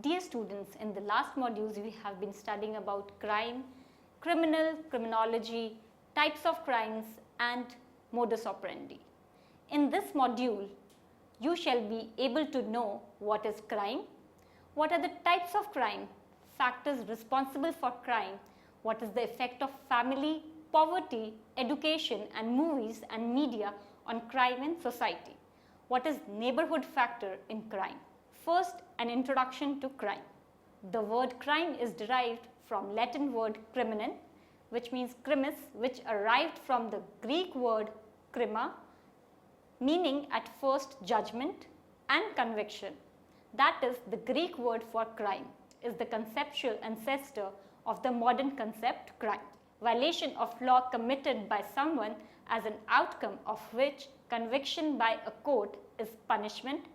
Dear students, in the last modules we have been studying about crime, criminology, types of crimes and modus operandi. In this module, you shall be able to know what is crime, what are the types of crime, factors responsible for crime, what is the effect of family, poverty, education and movies and media on crime in society. What is neighborhood factor in crime? First, an introduction to crime. The word crime is derived from Latin word crimen, which means crimis, which arrived from the Greek word crima, meaning at first judgment and conviction. That is, the Greek word for crime is the conceptual ancestor of the modern concept crime. Violation of law committed by someone as an outcome of which conviction by a court is punishment.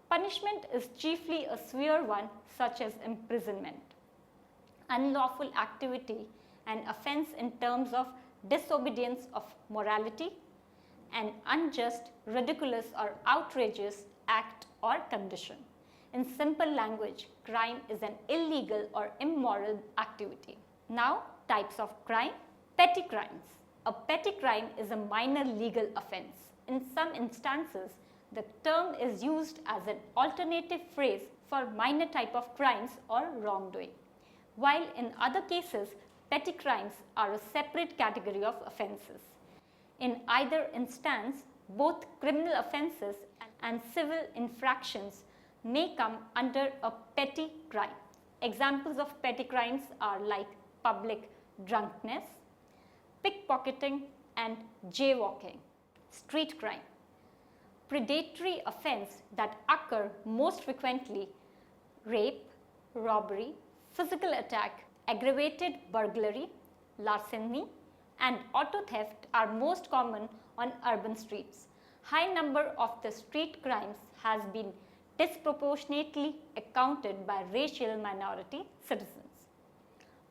Punishment is chiefly a severe one such as imprisonment. Unlawful activity, an offense in terms of disobedience of morality, an unjust, ridiculous or outrageous act or condition. In simple language, crime is an illegal or immoral activity. Now, types of crime. Petty crimes. A petty crime is a minor legal offense. In some instances, the term is used as an alternative phrase for minor type of crimes or wrongdoing, while in other cases, petty crimes are a separate category of offenses. In either instance, both criminal offenses and civil infractions may come under a petty crime. Examples of petty crimes are like public drunkenness, pickpocketing and jaywalking. Street crime. Predatory offense that occur most frequently: rape, robbery, physical attack, aggravated burglary, larceny and auto theft are most common on urban streets. High number of the street crimes has been disproportionately accounted by racial minority citizens.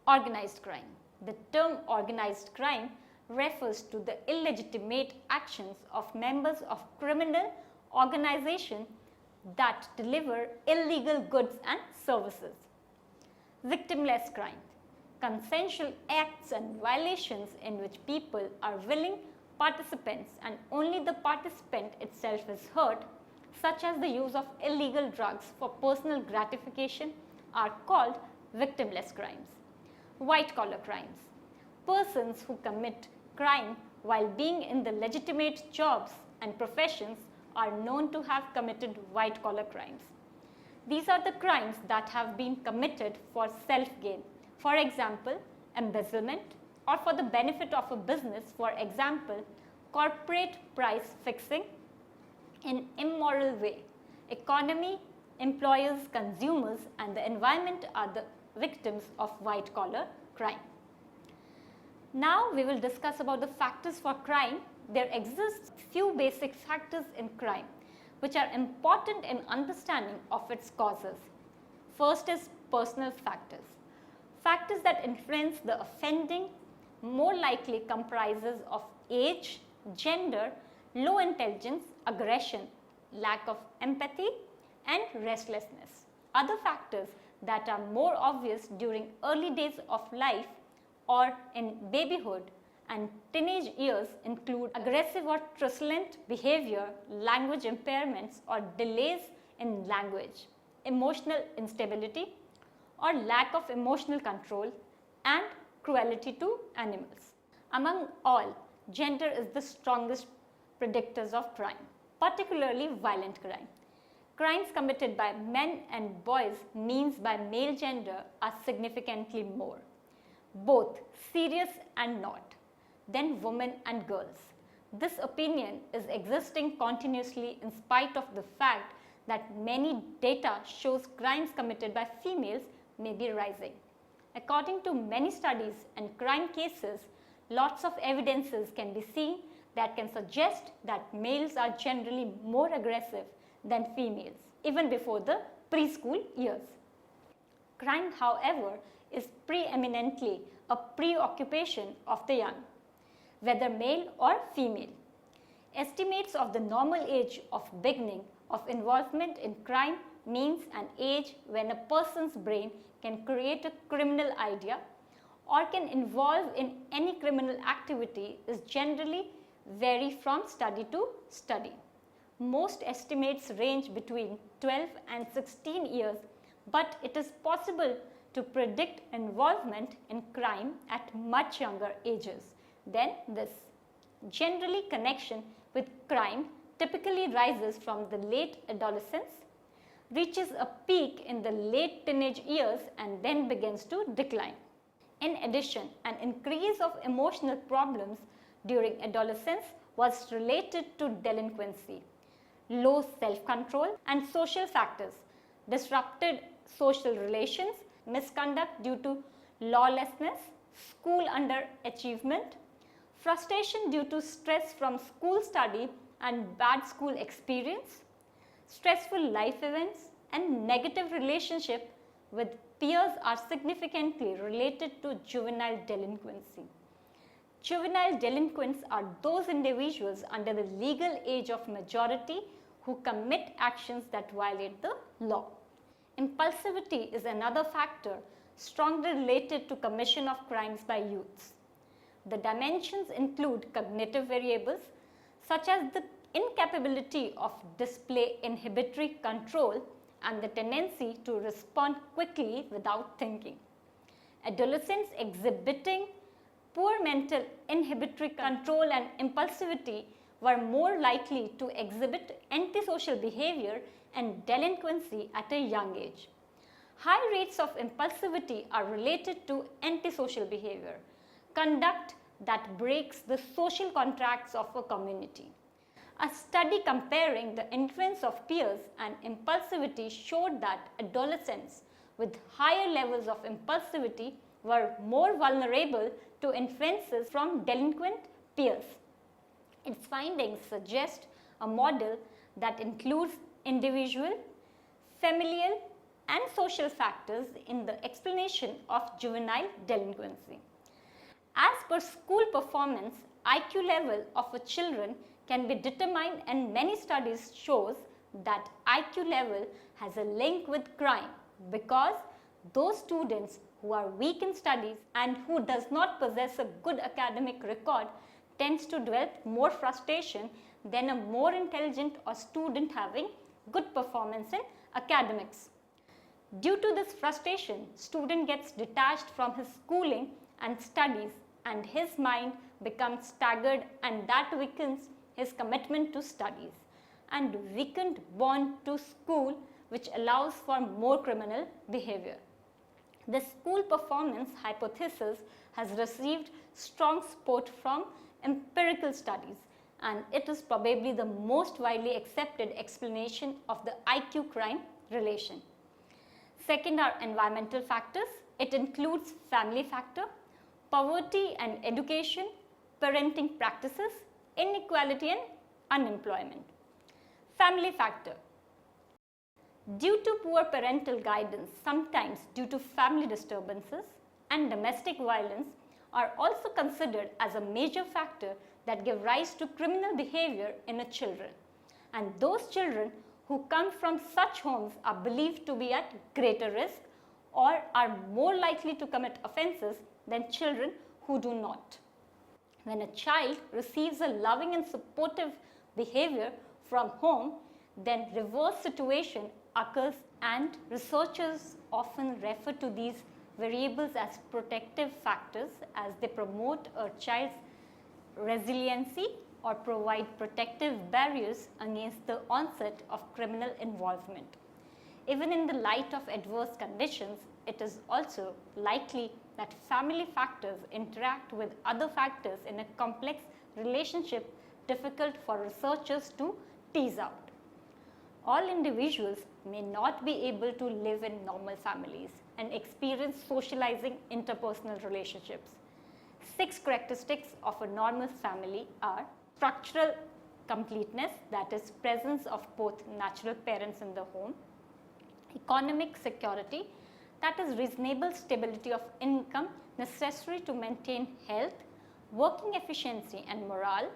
Organized crime. The term organized crime refers to the illegitimate actions of members of criminal organization that deliver illegal goods and services. Victimless crime. Consensual acts and violations in which people are willing participants and only the participant itself is hurt, such as the use of illegal drugs for personal gratification, are called victimless crimes. White collar crimes. Persons who commit crime while being in the legitimate jobs and professions are known to have committed white collar crimes. These are the crimes that have been committed for self-gain. For example, embezzlement, or for the benefit of a business, for example, corporate price fixing in immoral way. Economy, employers, consumers and the environment are the victims of white collar crime. Now we will discuss about the factors for crime. There exist few basic factors in crime which are important in understanding of its causes. First is personal factors. Factors that influence the offending more likely comprises of age, gender, low intelligence, aggression, lack of empathy and restlessness. Other factors that are more obvious during early days of life or in babyhood and teenage years include aggressive or truculent behavior, language impairments or delays in language, emotional instability or lack of emotional control and cruelty to animals. Among all, gender is the strongest predictors of crime, particularly violent crime. Crimes committed by men and boys means by male gender are significantly more, both serious and not, than women and girls. This opinion is existing continuously in spite of the fact that many data shows crimes committed by females may be rising. According to many studies and crime cases, lots of evidences can be seen that can suggest that males are generally more aggressive than females, even before the preschool years. Crime, however, is preeminently a preoccupation of the young, whether male or female. Estimates of the normal age of beginning of involvement in crime means an age when a person's brain can create a criminal idea or can involve in any criminal activity is generally vary from study to study. Most estimates range between 12 and 16 years, but it is possible to predict involvement in crime at much younger ages than this. Generally, connection with crime typically rises from the late adolescence, reaches a peak in the late teenage years and then begins to decline. In addition, an increase of emotional problems during adolescence was related to delinquency, low self-control and social factors, disrupted social relations, misconduct due to lawlessness, school underachievement, frustration due to stress from school study and bad school experience, stressful life events and negative relationship with peers are significantly related to juvenile delinquency. Juvenile delinquents are those individuals under the legal age of majority who commit actions that violate the law. Impulsivity is another factor strongly related to commission of crimes by youths. The dimensions include cognitive variables such as the incapability of display inhibitory control and the tendency to respond quickly without thinking. Adolescents exhibiting poor mental inhibitory control and impulsivity were more likely to exhibit antisocial behavior and delinquency at a young age. High rates of impulsivity are related to antisocial behavior, conduct that breaks the social contracts of a community. A study comparing the influence of peers and impulsivity showed that adolescents with higher levels of impulsivity were more vulnerable to influences from delinquent peers. Its findings suggest a model that includes individual, familial and social factors in the explanation of juvenile delinquency. As per school performance, IQ level of a children can be determined, and many studies shows that IQ level has a link with crime because those students who are weak in studies and who does not possess a good academic record tends to develop more frustration than a more intelligent or student having good performance in academics. Due to this frustration, student gets detached from his schooling and studies and his mind becomes staggered, and that weakens his commitment to studies and weakened bond to school, which allows for more criminal behavior. The school performance hypothesis has received strong support from empirical studies, and it is probably the most widely accepted explanation of the IQ crime relation. Second are environmental factors. It includes family factor, poverty and education, parenting practices, inequality and unemployment. Family factor. Due to poor parental guidance, sometimes due to family disturbances and domestic violence are also considered as a major factor that give rise to criminal behavior in a children. And those children who come from such homes are believed to be at greater risk or are more likely to commit offences than children who do not. When a child receives a loving and supportive behavior from home, then reverse situation occurs, and researchers often refer to these variables as protective factors as they promote a child's resiliency or provide protective barriers against the onset of criminal involvement. Even in the light of adverse conditions, it is also likely that family factors interact with other factors in a complex relationship difficult for researchers to tease out. All individuals may not be able to live in normal families and experience socializing interpersonal relationships. 6 characteristics of a normal family are structural completeness, that is presence of both natural parents in the home, economic security, that is reasonable stability of income necessary to maintain health, working efficiency and morale,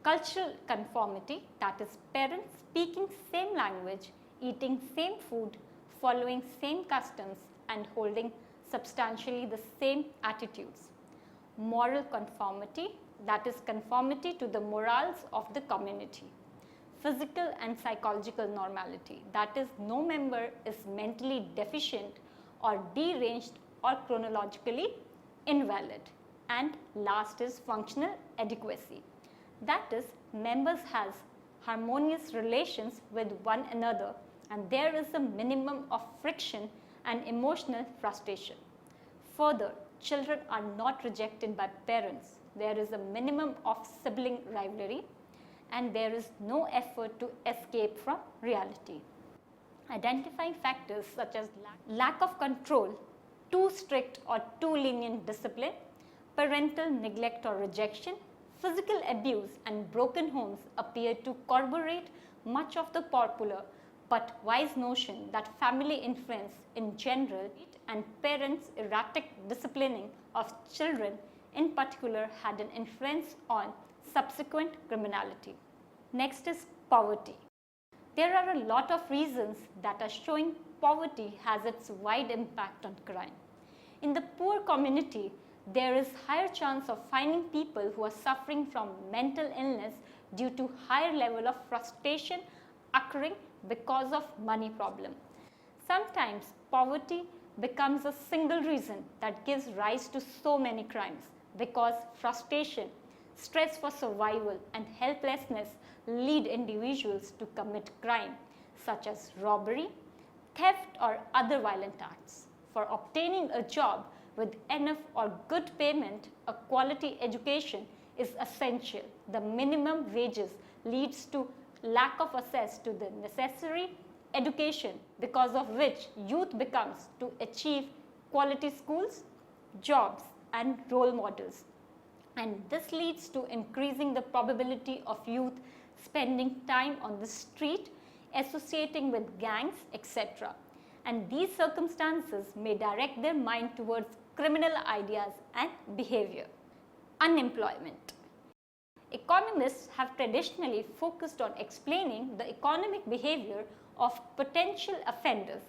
cultural conformity, that is parents speaking same language eating same food, following same customs, and holding substantially the same attitudes. Moral conformity, that is conformity to the morals of the community. Physical and psychological normality, that is no member is mentally deficient or deranged or chronologically invalid. And last is functional adequacy, that is members has harmonious relations with one another and there is a minimum of friction and emotional frustration. Further, children are not rejected by parents. There is a minimum of sibling rivalry and there is no effort to escape from reality. Identifying factors such as lack of control, too strict or too lenient discipline, parental neglect or rejection, physical abuse and broken homes appear to corroborate much of the popular but wise notion that family influence in general and parents' erratic disciplining of children in particular had an influence on subsequent criminality. Next is poverty. There are a lot of reasons that are showing poverty has its wide impact on crime. In the poor community, there is higher chance of finding people who are suffering from mental illness due to higher level of frustration occurring because of money problem. Sometimes poverty becomes a single reason that gives rise to so many crimes because frustration, stress for survival and helplessness lead individuals to commit crime such as robbery, theft or other violent acts. For obtaining a job with enough or good payment, a quality education is essential. The minimum wages leads to lack of access to the necessary education because of which youth becomes to achieve quality schools, jobs and role models. And this leads to increasing the probability of youth spending time on the street, associating with gangs, etc. And these circumstances may direct their mind towards criminal ideas and behavior. Unemployment. Economists have traditionally focused on explaining the economic behavior of potential offenders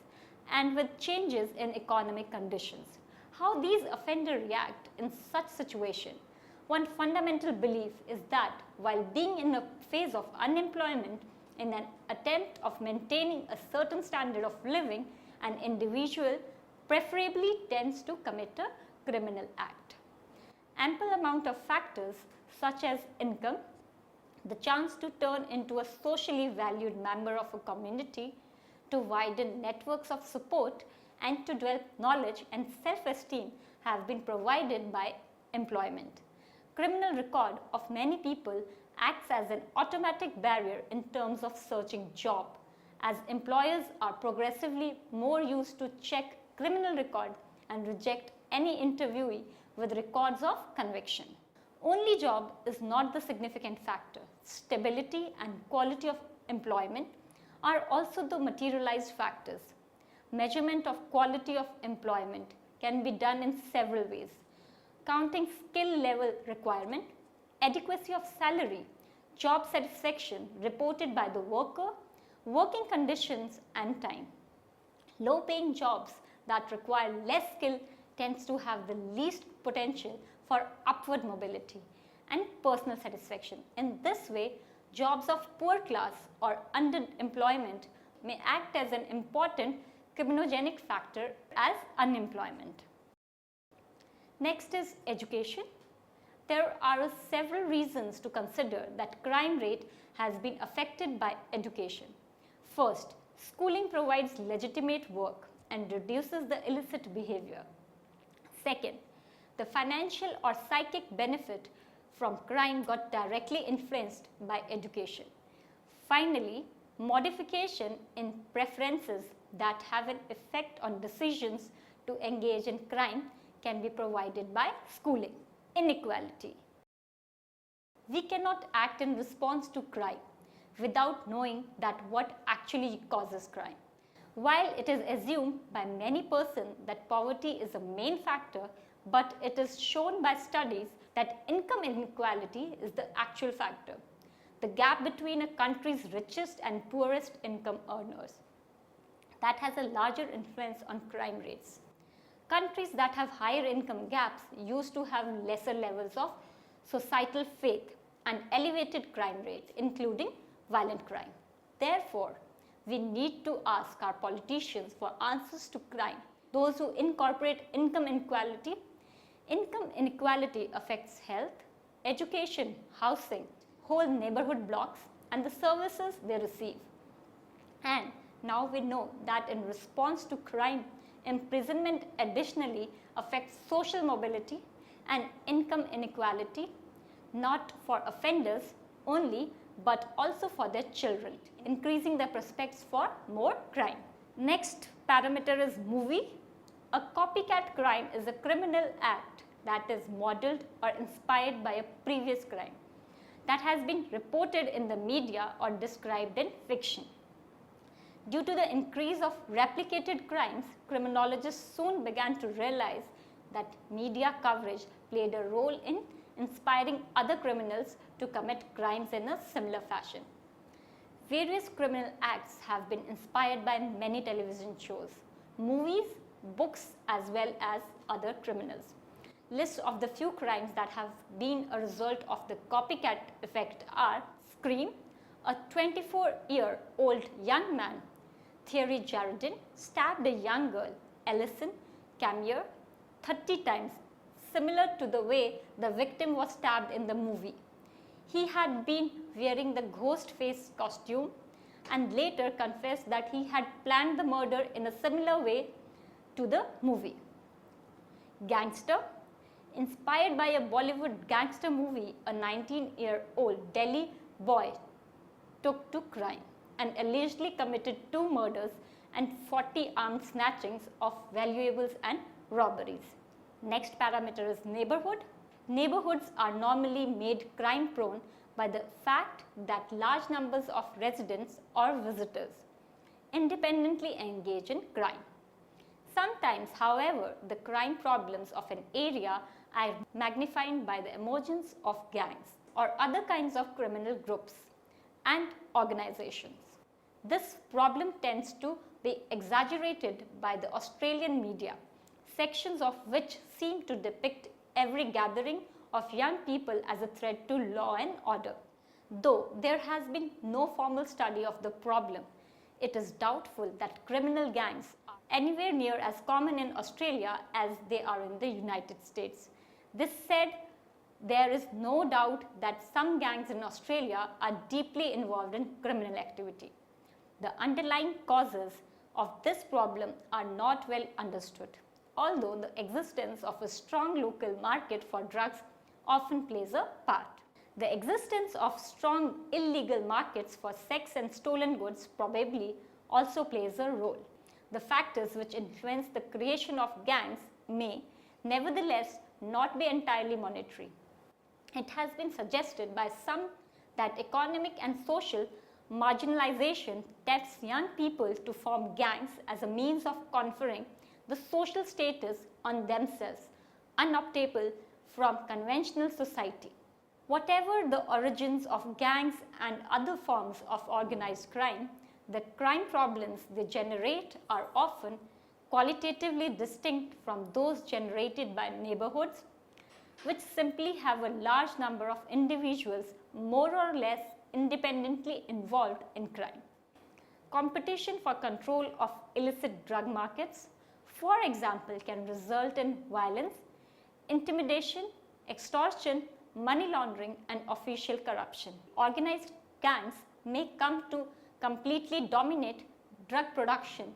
and with changes in economic conditions. How these offenders react in such situation. One fundamental belief is that while being in a phase of unemployment, in an attempt of maintaining a certain standard of living, an individual preferably tends to commit a criminal act. Ample amount of factors such as income, the chance to turn into a socially valued member of a community, to widen networks of support and to develop knowledge and self-esteem have been provided by employment. Criminal record of many people acts as an automatic barrier in terms of searching job, as employers are progressively more used to check criminal record and reject any interviewee with records of conviction. Only job is not the significant factor. Stability and quality of employment are also the materialized factors. Measurement of quality of employment can be done in several ways. Counting skill level requirement, adequacy of salary, job satisfaction reported by the worker, working conditions and time. Low paying jobs that require less skill tends to have the least potential for upward mobility and personal satisfaction. In this way, jobs of poor class or underemployment may act as an important criminogenic factor as unemployment. Next is education. There are several reasons to consider that crime rate has been affected by education. First, schooling provides legitimate work and reduces the illicit behavior. Second, the financial or psychic benefit from crime got directly influenced by education. Finally, modification in preferences that have an effect on decisions to engage in crime can be provided by schooling. Inequality. We cannot act in response to crime without knowing that what actually causes crime. While it is assumed by many persons that poverty is a main factor, but it is shown by studies that income inequality is the actual factor. The gap between a country's richest and poorest income earners. that has a larger influence on crime rates. Countries that have higher income gaps used to have lesser levels of societal faith and elevated crime rates, including violent crime. Therefore, we need to ask our politicians for answers to crime. Those who incorporate income inequality. Income inequality affects health, education, housing, whole neighborhood blocks, and the services they receive. And now we know that in response to crime, imprisonment additionally affects social mobility and income inequality, not for offenders only, but also for their children, increasing their prospects for more crime. Next parameter is movie. A copycat crime is a criminal act that is modeled or inspired by a previous crime that has been reported in the media or described in fiction. Due to the increase of replicated crimes, criminologists soon began to realize that media coverage played a role in inspiring other criminals to commit crimes in a similar fashion. Various criminal acts have been inspired by many television shows, movies, books, as well as other criminals. List of the few crimes that have been a result of the copycat effect are Scream, a 24-year-old young man, Thierry Jaredin, stabbed a young girl, Alison Camier, 30 times, similar to the way the victim was stabbed in the movie. He had been wearing the ghost face costume and later confessed that he had planned the murder in a similar way to the movie. Gangster. Inspired by a Bollywood gangster movie, a 19-year-old Delhi boy took to crime and allegedly committed 2 murders and 40 armed snatchings of valuables and robberies. Next parameter is neighborhood. Neighborhoods are normally made crime prone by the fact that large numbers of residents or visitors independently engage in crime. Sometimes, however, the crime problems of an area are magnified by the emergence of gangs or other kinds of criminal groups and organizations. This problem tends to be exaggerated by the Australian media, sections of which seem to depict every gathering of young people as a threat to law and order. Though there has been no formal study of the problem, it is doubtful that criminal gangs are anywhere near as common in Australia as they are in the United States. This said, there is no doubt that some gangs in Australia are deeply involved in criminal activity. The underlying causes of this problem are not well understood, although the existence of a strong local market for drugs often plays a part. The existence of strong illegal markets for sex and stolen goods probably also plays a role. The factors which influence the creation of gangs may, nevertheless, not be entirely monetary. It has been suggested by some that economic and social marginalization tempts young people to form gangs as a means of conferring the social status on themselves, unobtainable from conventional society. Whatever the origins of gangs and other forms of organized crime, the crime problems they generate are often qualitatively distinct from those generated by neighborhoods, which simply have a large number of individuals more or less independently involved in crime. Competition for control of illicit drug markets, for example, can result in violence, intimidation, extortion, money laundering, and official corruption. Organized gangs may come to completely dominate drug production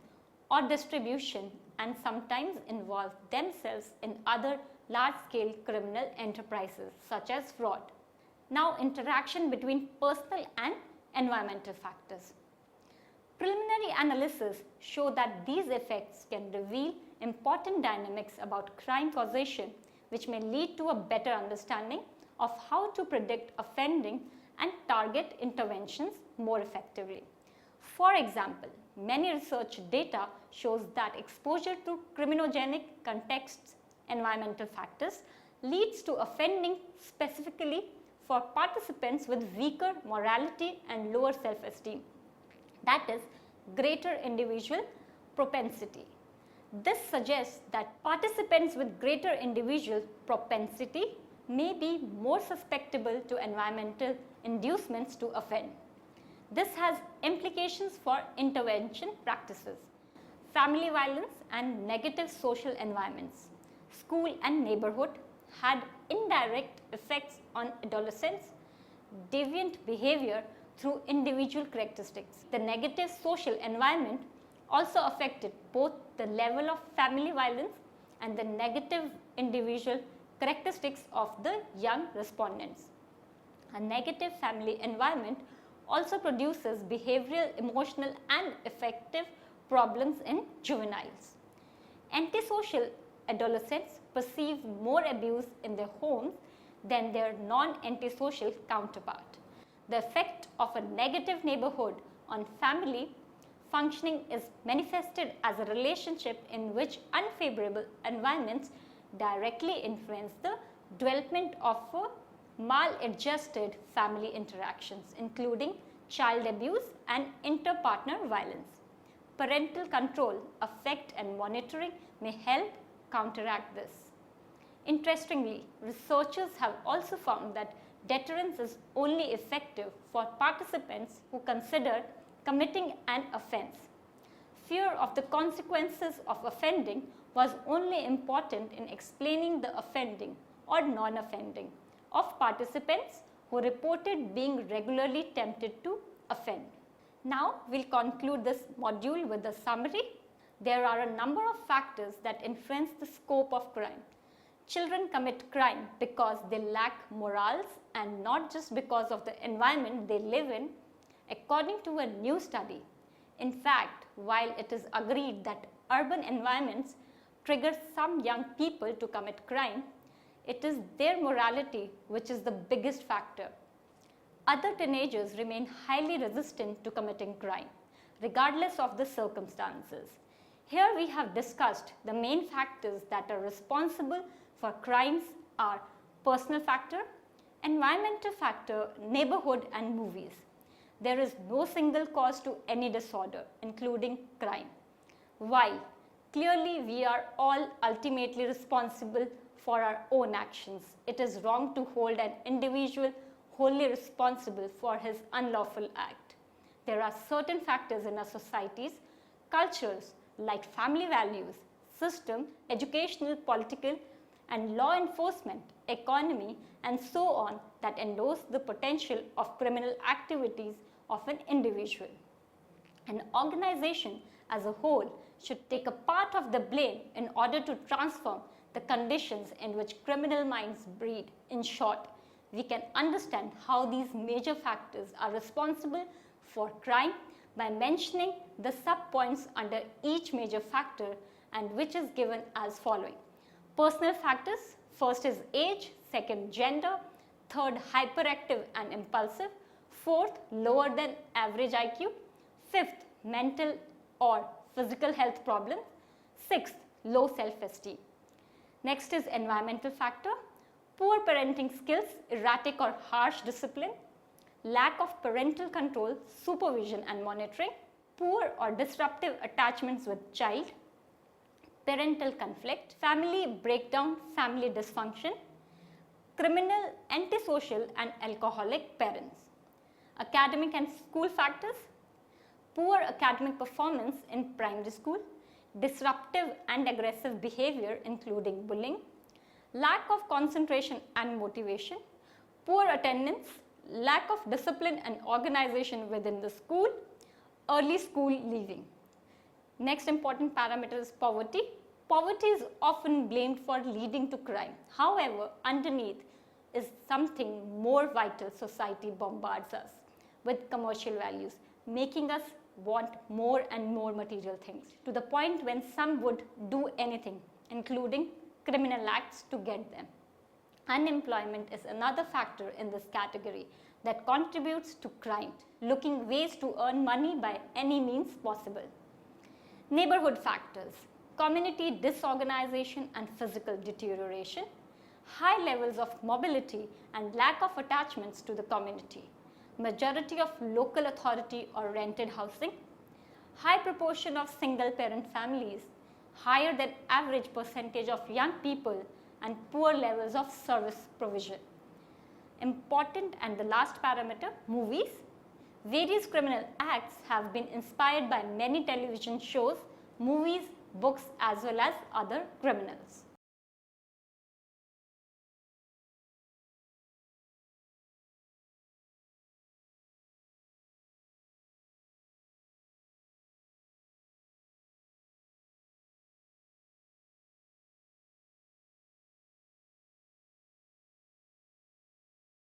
or distribution and sometimes involve themselves in other large-scale criminal enterprises such as fraud. Now, interaction between personal and environmental factors. Preliminary analysis show that these effects can reveal important dynamics about crime causation, which may lead to a better understanding of how to predict offending and target interventions more effectively. For example, many research data shows that exposure to criminogenic contexts, environmental factors, leads to offending specifically for participants with weaker morality and lower self-esteem. That is, greater individual propensity. This suggests that participants with greater individual propensity may be more susceptible to environmental inducements to offend. This has implications for intervention practices, family violence and negative social environments. School and neighborhood had indirect effects on adolescents' deviant behavior through individual characteristics. The negative social environment also affected both the level of family violence and the negative individual characteristics of the young respondents. A negative family environment also produces behavioral, emotional and affective problems in juveniles. Antisocial adolescents perceive more abuse in their homes than their non-antisocial counterpart. The effect of a negative neighborhood on family functioning is manifested as a relationship in which unfavorable environments directly influence the development of maladjusted family interactions, including child abuse and inter-partner violence. Parental control, affect and monitoring may help counteract this. Interestingly, researchers have also found that deterrence is only effective for participants who consider committing an offense. Fear of the consequences of offending was only important in explaining the offending or non-offending of participants who reported being regularly tempted to offend. Now, we'll conclude this module with a summary. There are a number of factors that influence the scope of crime. Children commit crime because they lack morals and not just because of the environment they live in, according to a new study. In fact, while it is agreed that urban environments trigger some young people to commit crime, it is their morality which is the biggest factor. Other teenagers remain highly resistant to committing crime, regardless of the circumstances. Here we have discussed the main factors that are responsible for crimes are personal factor, environmental factor, neighborhood and movies. There is no single cause to any disorder, including crime. Why? Clearly, we are all ultimately responsible for our own actions. It is wrong to hold an individual wholly responsible for his unlawful act. There are certain factors in our societies, cultures like family values, system, educational, political, and law enforcement, economy, and so on that endorse the potential of criminal activities of an individual. An organization as a whole should take a part of the blame in order to transform the conditions in which criminal minds breed. In short, we can understand how these major factors are responsible for crime by mentioning the sub-points under each major factor, and which is given as following. Personal factors, first is age, second gender, third hyperactive and impulsive, fourth lower than average IQ, fifth mental or physical health problems, sixth low self-esteem. Next is environmental factor, poor parenting skills, erratic or harsh discipline, lack of parental control, supervision and monitoring, poor or disruptive attachments with child, parental conflict, family breakdown, family dysfunction, criminal, antisocial and alcoholic parents. Academic and school factors, poor academic performance in primary school, disruptive and aggressive behavior including bullying, lack of concentration and motivation, poor attendance, lack of discipline and organization within the school, early school leaving. Next important parameter is poverty. Poverty is often blamed for leading to crime. However, underneath is something more vital. Society bombards us with commercial values, making us want more and more material things, to the point when some would do anything, including criminal acts, to get them. Unemployment is another factor in this category that contributes to crime, looking ways to earn money by any means possible. Neighborhood factors, community disorganization and physical deterioration, high levels of mobility and lack of attachments to the community, majority of local authority or rented housing, high proportion of single parent families, higher than average percentage of young people, and poor levels of service provision. Important and the last parameter, movies. Various criminal acts have been inspired by many television shows, movies, books as well as other criminals.